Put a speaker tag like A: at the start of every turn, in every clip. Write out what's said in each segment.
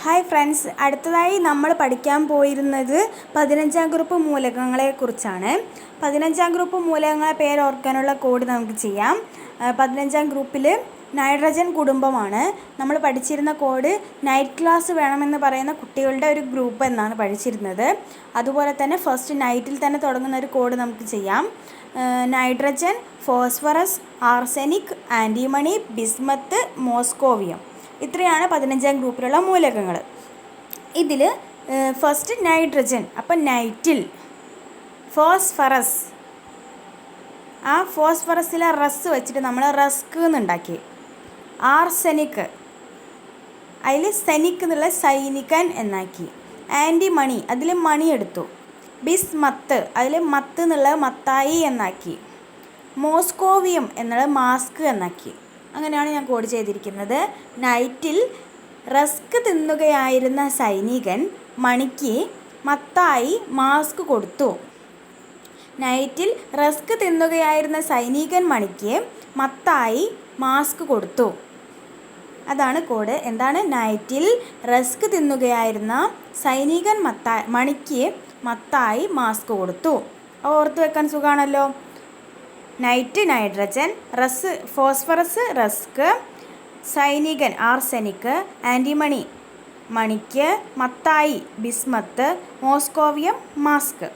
A: Hi friends, അടുത്തതായി നമ്മൾ പഠിക്കാൻ പോയിരുന്നത് 15ാം ഗ്രൂപ്പ് മൂലകങ്ങളെക്കുറിച്ചാണ്. 15ാം ഗ്രൂപ്പ് മൂലകങ്ങളെ പേരോർക്കാനുള്ള കോഡ് നമുക്ക് ചെയ്യാം. 15ാം ഗ്രൂപ്പിൽ നൈട്രജൻ കുടുംബമാണ്. നമ്മൾ പഠിച്ചിരുന്ന കോഡ് നൈറ്റ് ക്ലാസ് വേണമെന്ന് പറയുന്ന കുട്ടികളുടെ ഒരു ഗ്രൂപ്പ് എന്നാണ് പഠിച്ചിരുന്നത്. അതുപോലെ തന്നെ ഫസ്റ്റ് നൈറ്റിൽ തന്നെ തുടങ്ങുന്ന ഒരു കോഡ് നമുക്ക് ചെയ്യാം. Nitrogen, phosphorus, arsenic, antimony, bismuth, moscovium. ഇത്രയാണ് 15ാം ഗ്രൂപ്പിലുള്ള മൂലകങ്ങൾ. ഇതിൽ ഫസ്റ്റ് നൈട്രജൻ, അപ്പം നൈറ്റിൽ ഫോസ്ഫറസ്, ആ ഫോസ്ഫറസിലെ റസ് വെച്ചിട്ട് നമ്മൾ റസ്ക് എന്നുണ്ടാക്കി. ആർസെനിക്, അതിൽ സെനിക് എന്നുള്ള സൈനികൻ എന്നാക്കി. ആൻറ്റിമണി, അതിൽ മണി എടുത്തു. ബിസ്മത്ത്, അതിൽ മത്ത് എന്നുള്ള മത്തായി എന്നാക്കി. മോസ്കോവിയം എന്നുള്ള മാസ്ക് എന്നാക്കി. അങ്ങനെയാണ് ഞാൻ കോഡ് ചെയ്തിരിക്കുന്നത്. നൈറ്റിൽ റസ്ക് തിന്നുകയായിരുന്ന സൈനികൻ മണിക്ക് മത്തായി മാസ്ക് കൊടുത്തു. നൈറ്റിൽ റസ്ക് തിന്നുകയായിരുന്ന സൈനികൻ മണിക്ക് മത്തായി മാസ്ക് കൊടുത്തു. അതാണ് കോഡ്. എന്താണ്? നൈറ്റിൽ റസ്ക് തിന്നുകയായിരുന്ന സൈനികൻ മണിക്ക് മത്തായി മാസ്ക് കൊടുത്തു. ഓർത്ത് വെക്കാൻ സുഖമാണല്ലോ. നൈറ്റ് നൈട്രജൻ, റസ് ഫോസ്ഫറസ് റസ്ക്, സൈനികൻ ആർസെനിക്, ആൻറ്റിമണി മണിക്ക്, മത്തായി ബിസ്മത്ത്, മോസ്കോവിയം മാസ്ക്.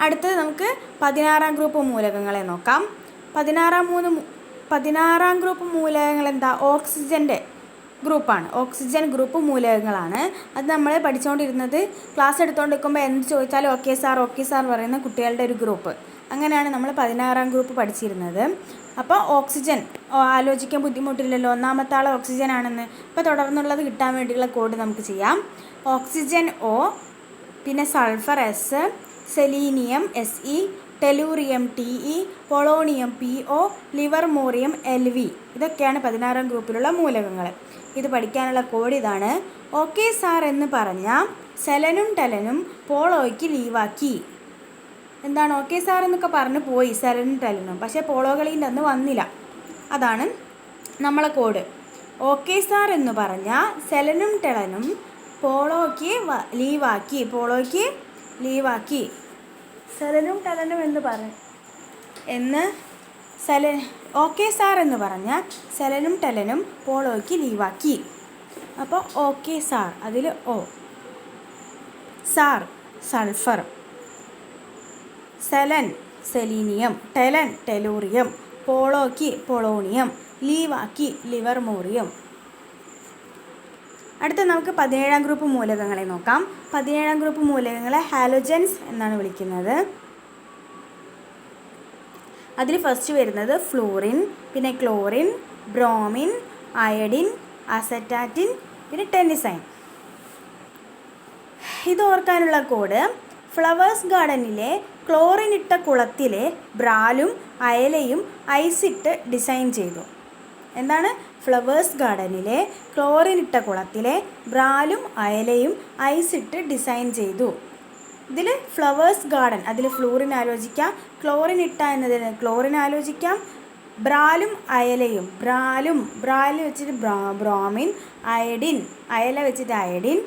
A: അടുത്തത് നമുക്ക് 16ാം ഗ്രൂപ്പ് മൂലകങ്ങളെ നോക്കാം. 16ാം ഗ്രൂപ്പ് മൂലകങ്ങൾ എന്താ? ഓക്സിജൻ്റെ ഗ്രൂപ്പാണ്. ഓക്സിജൻ ഗ്രൂപ്പ് മൂലകങ്ങളാണ്. അത് നമ്മൾ പഠിച്ചുകൊണ്ടിരുന്നത്. ക്ലാസ് എടുത്തുകൊണ്ടിരിക്കുമ്പോൾ എന്ത് ചോദിച്ചാലും ഓക്കെ സാർ പറയുന്ന കുട്ടികളുടെ ഒരു ഗ്രൂപ്പ്. അങ്ങനെയാണ് നമ്മൾ 16ാം ഗ്രൂപ്പ് പഠിച്ചിരുന്നത്. അപ്പോൾ ഓക്സിജൻ ആലോചിക്കാൻ ബുദ്ധിമുട്ടില്ലല്ലോ, ഒന്നാമത്തെ ആൾ ഓക്സിജൻ ആണെന്ന്. അപ്പോൾ തുടർന്നുള്ളത് കിട്ടാൻ വേണ്ടിയുള്ള കോഡ് നമുക്ക് ചെയ്യാം. ഓക്സിജൻ ഒ, പിന്നെ sulphur S, selenium SE, tellurium TE, polonium PO, livermorium LV. ഇതൊക്കെയാണ് 16ാം ഗ്രൂപ്പിലുള്ള മൂലകങ്ങൾ. ഇത് പഠിക്കാനുള്ള കോഡ് ഇതാണ്. ഓക്കെ സാർ എന്ന് പറഞ്ഞാൽ സെലനും ടെലനും പോളോയ്ക്ക് ലീവാക്കി. എന്താണ്? ഓക്കെ സാർ എന്നൊക്കെ പറഞ്ഞ് പോയി സെലനും ടെലനും, പക്ഷേ പോളോ കളീൻ്റെ അന്ന് വന്നില്ല. അതാണ് നമ്മളെ കോഡ്. ഓക്കെ സാർ എന്ന് പറഞ്ഞാൽ സെലനും ടെലനും പോളോയ്ക്ക് ലീവാക്കി. സെലനും ടെലനും ഓക്കെ സാർ എന്ന് പറഞ്ഞാൽ സെലനും ടെലനും പോളോയ്ക്ക് ലീവാക്കി. അപ്പോൾ ഓക്കെ സാർ, അതിൽ O, സാർ സൾഫർ, സെലൻ സെലീനിയം, ടെലൻ ടെലൂറിയം, പോളോയ്ക്ക് പൊളോണിയം, ലീവാക്കി ലിവർമോറിയം. അടുത്ത നമുക്ക് 17ാം ഗ്രൂപ്പ് മൂലകങ്ങളെ നോക്കാം. 17ാം ഗ്രൂപ്പ് മൂലകങ്ങളെ ഹാലോജൻസ് എന്നാണ് വിളിക്കുന്നത്. അതിൽ ഫസ്റ്റ് വരുന്നത് ഫ്ലൂറിൻ, പിന്നെ ക്ലോറിൻ, ബ്രോമിൻ, അയഡിൻ, അസറ്റാറ്റിൻ, പിന്നെ ടെന്നിസൈൻ. ഇത് ഓർക്കാനുള്ള കോഡ് ഫ്ലവേഴ്സ് ഗാർഡനിലെ ക്ലോറിൻ ഇട്ട കുളത്തിലെ ബ്രാലും അയലയും ഐസിട്ട് ഡിസൈൻ ചെയ്തു. എന്താണ്? ഫ്ലവേഴ്സ് ഗാർഡനിലെ ക്ലോറിൻ ഇട്ട കുളത്തിലെ ബ്രാലും അയലയും ഐസിട്ട് ഡിസൈൻ ചെയ്തു. ഇതിൽ ഫ്ലവേഴ്സ് ഗാർഡൻ, അതിൽ ഫ്ലൂറിൻ ആലോചിക്കാം, ക്ലോറിൻ ഇട്ട എന്നതിന് ക്ലോറിൻ ആലോചിക്കാം, ബ്രാലും അയലയും, ബ്രാല് വെച്ചിട്ട് ബ്രോമിൻ, അയഡിൻ അയല വെച്ചിട്ട് അയഡിൻ,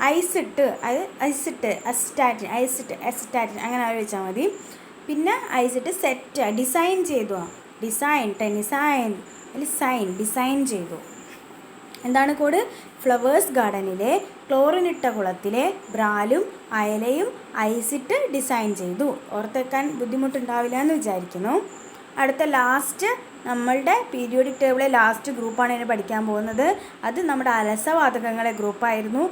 A: ഐസിട്ട് അസിറ്റാറ്റിൻ അങ്ങനെ ആലോചിച്ചാൽ മതി. പിന്നെ ഐസിട്ട് സെറ്റ് ഡിസൈൻ ചെയ്തു. ടെന്നിസൈൻ ഡിസൈൻ ചെയ്തു. എന്താണ് കോഡ്? ഫ്ലവേഴ്സ് ഗാർഡനിലെ ക്ലോറിൻ ഇട്ട കുളത്തിലെ ബ്രാലും അയലയും ഐസിട്ട് ഡിസൈൻ ചെയ്തു. ഓർത്തെക്കാൻ ബുദ്ധിമുട്ടുണ്ടാവില്ല എന്ന് വിചാരിക്കുന്നു. അടുത്ത ലാസ്റ്റ് നമ്മളുടെ പീരിയോഡിക് ടേബിളിലെ ലാസ്റ്റ് ഗ്രൂപ്പാണ് ഇനി പഠിക്കാൻ പോകുന്നത്. അത് നമ്മുടെ അലസവാതകങ്ങളെ ഗ്രൂപ്പായിരുന്നു.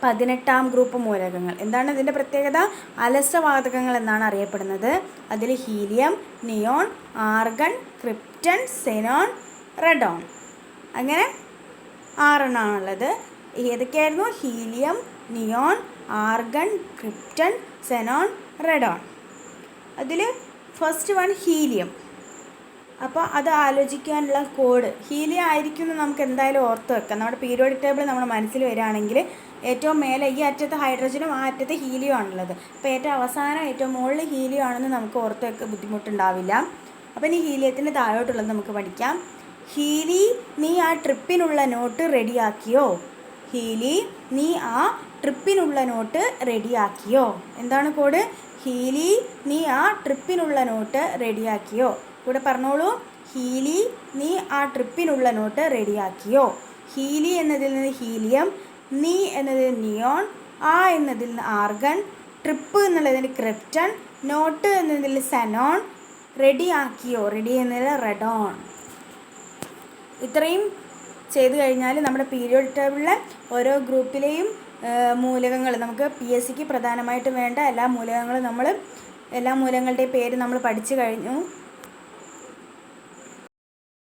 A: 18ാം ഗ്രൂപ്പ് മൂലകങ്ങൾ. എന്താണ് ഇതിൻ്റെ പ്രത്യേകത? അലസവാതകങ്ങൾ എന്നാണ് അറിയപ്പെടുന്നത്. അതിൽ helium, neon, argon, krypton, xenon, radon, അങ്ങനെ 6 ഏതൊക്കെയായിരുന്നു? Helium, neon, argon, krypton, xenon, radon. അതിൽ ഫസ്റ്റ് വൺ ഹീലിയം. അപ്പോൾ അത് ആലോചിക്കാനുള്ള കോഡ് ഹീലിയം ആയിരിക്കും എന്ന് നമുക്ക് എന്തായാലും ഓർത്ത് വെക്കാം. നമ്മുടെ പീരിയോഡിക് ടേബിൾ നമ്മുടെ മനസ്സിൽ വരികയാണെങ്കിൽ ഏറ്റവും മേലെ ഈ അറ്റത്ത് ഹൈഡ്രജനും ആ അറ്റത്ത് ഹീലിയം ആണുള്ളത്. അപ്പോൾ ഏറ്റവും അവസാനം ഏറ്റവും മുകളിൽ ഹീലിയം ആണെന്ന് നമുക്ക് ഓർത്ത് വെക്കാൻ ബുദ്ധിമുട്ടുണ്ടാവില്ല. അപ്പം ഇനി ഹീലിയത്തിൻ്റെ താഴോട്ടുള്ളത് നമുക്ക് പഠിക്കാം. ഹീലി നീ ആ ട്രിപ്പിനുള്ള നോട്ട് റെഡിയാക്കിയോ? ഹീലി നീ ആ ട്രിപ്പിനുള്ള നോട്ട് റെഡിയാക്കിയോ? എന്താണ് കോഡ്? ഹീലി നീ ആ ട്രിപ്പിനുള്ള നോട്ട് റെഡിയാക്കിയോ? കൂടെ പറഞ്ഞോളൂ. ഹീലി നീ ആ ട്രിപ്പിനുള്ള നോട്ട് റെഡിയാക്കിയോ? ഹീലി എന്നതിൽ നിന്ന് ഹീലിയം, നീ എന്നതിൽ നിയോൺ, ആ എന്നതിൽ നിന്ന് ആർഗൺ, ട്രിപ്പ് എന്നുള്ളതിന് ക്രിപ്റ്റൺ, നോട്ട് എന്നതിൽ സെനോൺ, റെഡിയാക്കിയോ, റെഡി എന്നതിൽ റെഡോൺ. ഇത്രയും ചെയ്ത് കഴിഞ്ഞാൽ നമ്മുടെ പീരിയോഡിക് ടേബിളിലെ ഓരോ ഗ്രൂപ്പിലെയും മൂലകങ്ങൾ, നമുക്ക് PSCക്ക് പ്രധാനമായിട്ട് വേണ്ട എല്ലാ മൂലകങ്ങളുടെയും പേര് നമ്മൾ പഠിച്ചു കഴിഞ്ഞു.